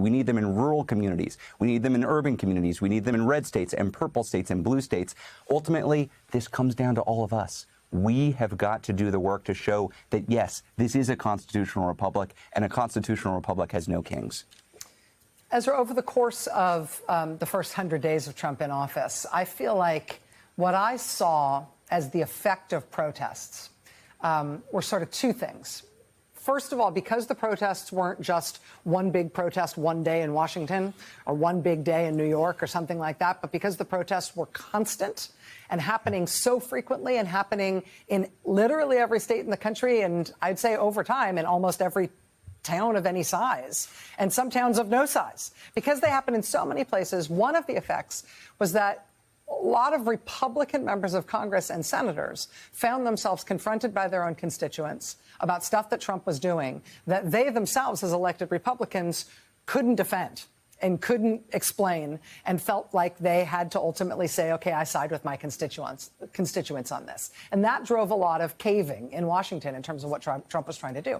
We need them in rural communities. We need them in urban communities. We need them in red states and purple states and blue states. Ultimately, this comes down to all of us. We have got to do the work to show that, yes, this is a constitutional republic, and a constitutional republic has no kings. Ezra, over the course of the first 100 days of Trump in office, I feel like what I saw as the effect of protests were sort of two things. First of all, because the protests weren't just one big protest one day in Washington or one big day in New York or something like that, but because the protests were constant and happening so frequently and happening in literally every state in the country, and I'd say over time in almost every town of any size, and some towns of no size. Because they happen in so many places, one of the effects was that a lot of Republican members of Congress and senators found themselves confronted by their own constituents about stuff that Trump was doing that they themselves, as elected Republicans, couldn't defend and couldn't explain, and felt like they had to ultimately say, OK, I side with my constituents on this. And that drove a lot of caving in Washington in terms of what Trump was trying to do.